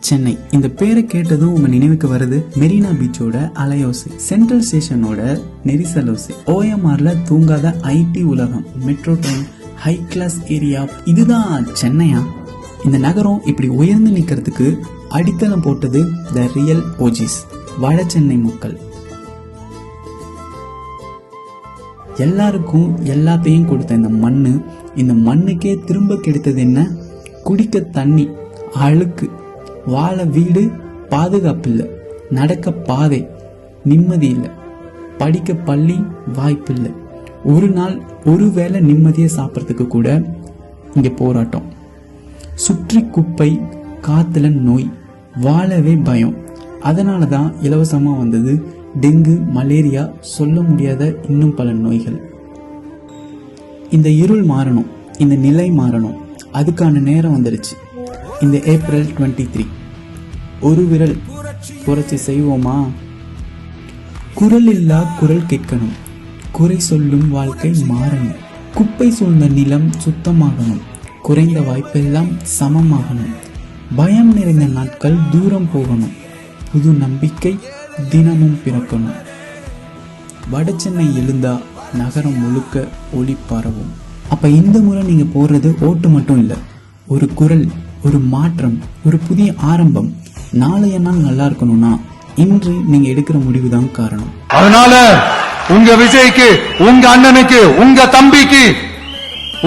சென்னை. இந்த பேரை கேட்டதும் உங்க நினைவுக்கு வருது மெரினா பீச்சோட அலையோசை, சென்ட்ரல் ஸ்டேஷனோட நெரிசலோசை, OMRல தூங்காத IT உலகம், metro train, high class area. இதுதான் சென்னையா? இந்த நகரம் இப்படி உயர்ந்து நிக்கிறதுக்கு அடித்தளம் போட்டது த ரியல் ஓஜிஸ், வட சென்னை மக்கள். எல்லாருக்கும் எல்லாத்தையும் கொடுத்த இந்த மண்ணுக்கே திரும்ப கிடைத்தது என்ன? குடிக்க தண்ணி, அழுக்கு, வாழ வீடு, பாதுகாப்பு இல்லை, நடக்க பாதை, நிம்மதி இல்லை, படிக்க பள்ளி, வாய்ப்பு இல்லை, ஒரு நாள் ஒரு வேளை நிம்மதியை சாப்பிட்றதுக்கு கூட இங்க போராட்டம். சுற்றி குப்பை, காத்துல நோய், வாழவே பயம். அதனால தான் இலவசமா வந்தது டெங்கு, மலேரியா, சொல்ல முடியாத இன்னும் பல நோய்கள். இந்த இருள் மாறணும், இந்த நிலை மாறணும், அதுக்கான நேரம் வந்துருச்சு. இந்த ஏப்ரல் 23 ஒரு விரல் புரட்சி செய்வோமா? குரல் இல்லா குரல் கேட்கணும், குறை சொல்லும் வாழ்க்கை மாறணும், குப்பை சூழ்ந்த நிலம் சுத்தமாகணும், குறைந்த வாய்ப்பெல்லாம் சமமாகணும், பயம் நிறைந்த நாட்கள் தூரம் போகணும், புது நம்பிக்கை தினமும் பிறக்கணும். வட சென்னை எழுந்தா நகரம் முழுக்க ஒளி பரவும். அப்ப இந்த முறை நீங்க போடுறது ஓட்டு மட்டும் இல்ல, ஒரு குரல், ஒரு மாற்றம், ஒரு புதிய ஆரம்பம். நாளைய நாள் நல்லா இருக்கணும்னா இன்று நீங்க எடுக்கிற முடிவுதான் காரணம். அதனால உங்க விஜய்க்கு, உங்க அண்ணனுக்கு, உங்க தம்பிக்கு,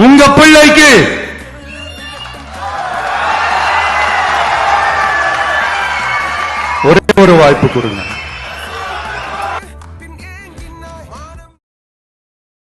உங்க பிள்ளைக்கு ஒரே ஒரு வாய்ப்பு கொடுங்க.